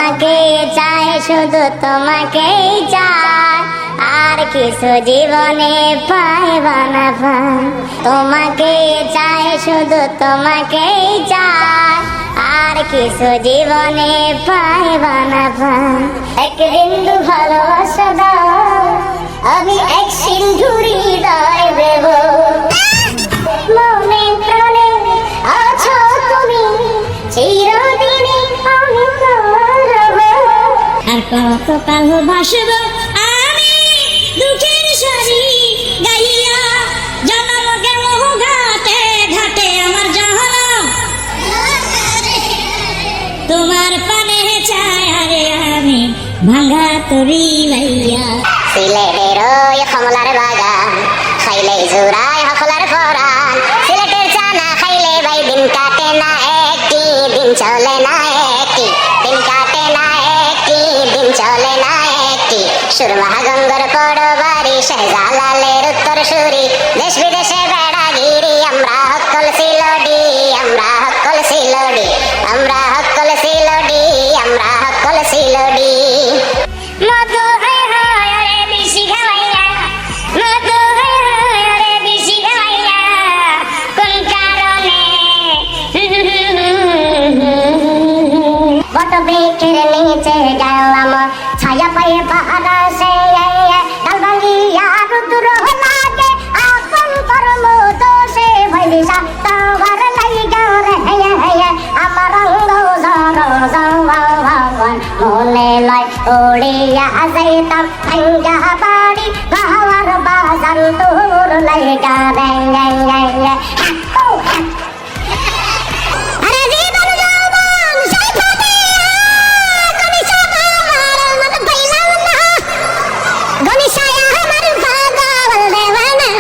তোমাকে চাই, শুধু তোমাকেই চাই, আর কিছু জীবনে পাইবা না ভাই। তোমাকে চাই, শুধু তোমাকেই চাই, আর কিছু জীবনে পাইবা না ভাই। এক বিন্দু ভালোবাসা দাও, আমি এক সিন্ধু হৃদয় দেব। মনে প্রাণে আছো তুমি, চিরদিনই আমি তোমার রব। আর কত ভালোবাসব আমি দুঃখের সারি গাইয়া, জনম গেল ঘাটে ঘাটে আমার জনম তোমার পানে চাই, আরে আমি ভাঙা তরি লাইয়া। সিলেটের ওই কমলার বাগান খাইলে জুড়ায় হকলার পরাণ, সিলেটের চানা খাইলে ভাই দিন কাটে না একটি, দিন চলে না একটি, দিন কাটে না একটি, দিন চলে না একটি। সুরমা গঙ্গর পড়ো বাড়ি, শাহজালালের উত্তর সুরি, দেশ বিদেশে বেড়াগিরি, আমরা হকল সিলডি, আমরা হকল সিলডি, আমরা হকল সিলডি, আমরা হকল সিলডি। মধু হয় হয় রে বেশি খাওয়াইয়া, মধু হয় হয় রে বেশি খাওয়াইয়া, কোন কারণে বট বেকের নিচে গেলাম, ছায়া পায়ে পাহারা সে ডাল ভাঙিয়া রুদ্র লাগে, আপন কর্ম দোষে ভৈলিসা তোমার লাইগা রে আমার অঙ্গ ভগবান মনে লয় উড়িয়া যাইতাম ভাঙ্গা বাড়ি গাওয়ার বাজান তোর লাইগা ব্যাং ব্যাং ব্যাং। আরে জীবন যৌবন সেই ফাটে গনিশা আমার মত পাইলাম না, গনিশা আমার পাগল দেওয়ানা।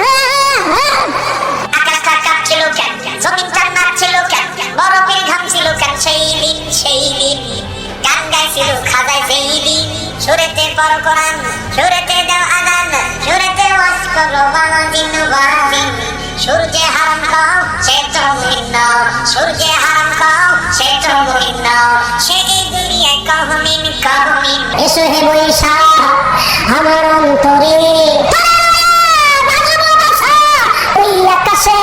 আকাশটা কাঁপছিল কেন, জমিনটা নাচছিল কেন, বরফের ঘাম ছিল কেন সেই দিন, সেই দিন গান গাইছিল খাজায় সেই দিন। সুরেতে পড়ো কোরআন, সুরেতে দাও আদান, সুরেতে ওয়াজ করো বাজিন বাজিন। সূর্যে হারাম খাও সে তো ভিন্ন, সূর্যে হারাম খাও সে তো ভিন্ন, সে এই দুনিয়ায় কহমিন কহমিন। এসো হে বৈশাখ আমার অন্তরে, ওই আকাশে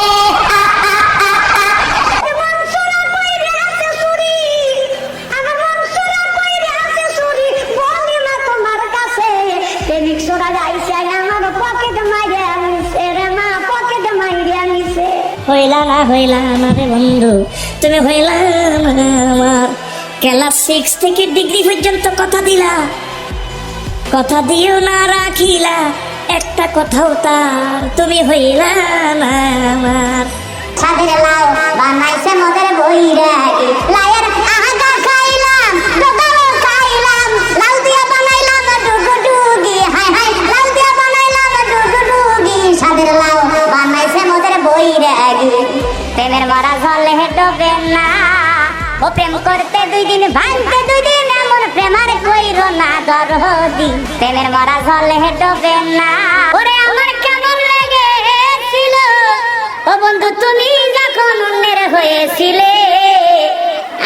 হইলা না হইলা না রে বন্ধু, তুমি হইলা না আমার। ক্লাস 6 থেকে ডিগ্রি পর্যন্ত কথা দিলা, কথা দিও না রাখিলা একটা কথাও তার, তুমি হইলা না আমার। সাদের লাউ বানাইছে মদের বইরাগি, লায়ের আগা খাইলাম ডগাও খাইলাম, লাউ দিয়া বানাইলাম ডুগডুগি, হাই হাই লাউ দিয়া বানাইলাম ডুগডুগি। সাদের লাউ বানাইছে মদের বইরাগি, প্রেমের মরা জলে ডোবে না, ও প্রেম করতে 2 দিন ভাঙতে 2 দিন, এমন প্রেমার কইরো না দরদি, প্রেমের মরা জলে ডোবে না। ওরে আমার কেমন লেগেছিল ও বন্ধু তুমি যখন অন্যের হয়েছিলে,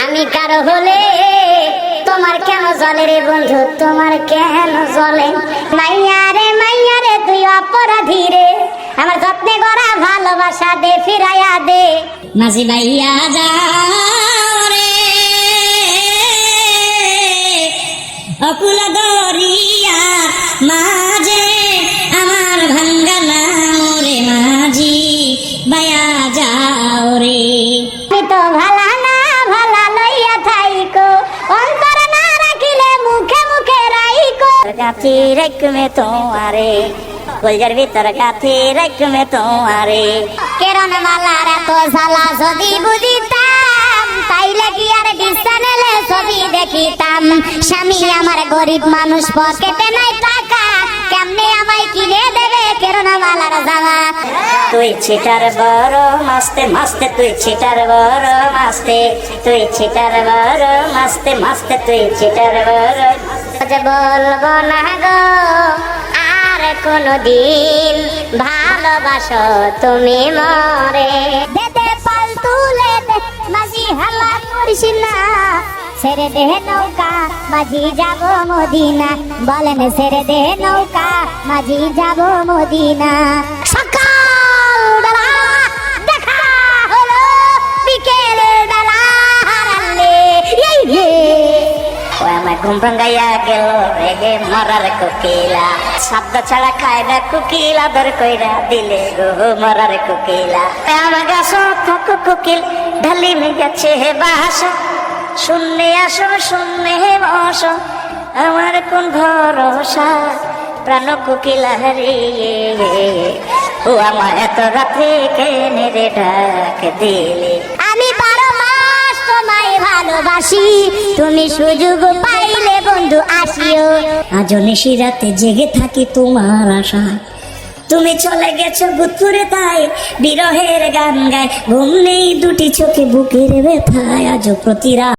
আমি কারো হলে তোমার কেন জলে রে বন্ধু, তোমার কেন জলে। মাইয়া রে তুই অপরাধী রে, আমার যত্নে গড়া ভালোবাসা দে ফিরাইয়া দে। মাঝি ভাইয়া যাও রে অকুল দরিয়া মাঝে, আমার ভাঙ্গা নাম রে মাঝি ভাইয়া যাও রে। আমি তো ভালা না ভালা লইয়া থাইকো, অন্তর না রাখিলে মুখে মুখে রাইকো। গাছি রাখমে তোমারে, কলজার ভিতর গাছি রাখমে তোমারে। কেরন মালার এত ঝালা যদি বুঝিতাম, তাইলে কি আর ডিসচানেলে ছবি দেখিতাম। স্বামী আমার গরিব মানুষ, পকেটে নাই টাকা, কেমনে আমায় কিনে দেবে কেরন মালার জামা। তুই ছিটার বড় মাস্তে মাস্তে, তুই ছিটার বড় মাস্তে, তুই ছিটার বড় মাস্তে মাস্তে, তুই ছিটার বড়। বলবো না গো আর কোনদিন, ভালোবাসো তুমি মরে। দে পাল তুলে দে মাঝি হালা করিস না, ছেড়ে দে নৌকা মাঝি যাব মদিনা, বলেন ছেড়ে দে নৌকা মাঝি যাব মদিনা। সকাল বেলা দেখা হলো, বিকেল বেলা হারালে। এই রে ওই আমার ঘুম ভাঙ্গাইয়া গেল রেগে মরার কোকিলা, শব্দ ছাড়া খায় না কোকিল, আদর কইরা দিলে গো মরার কোকিলা। আমার গাছ থাকো কোকিল ঢালি গেছে বাসা, শূন্যে আসো শূন্যে বসো, আমার কোন ভরসা প্রাণ কোকিলা হারিয়ে। ও আমার এত রাত্রে কেনে রে ডাক দিলে। আমি 12 মাস তোমায় ভালোবাসি, তুমি সুযোগ পাইলে বন্ধু আসিও। আজ নিশি রাতে জেগে থাকি তোমার আশা, তুমি চলে গেছো গুতুরে তাই বিরহের গান গায়, ঘুম নেই দুটি চোখে বুকের ব্যথায়, আজ প্রতি রাত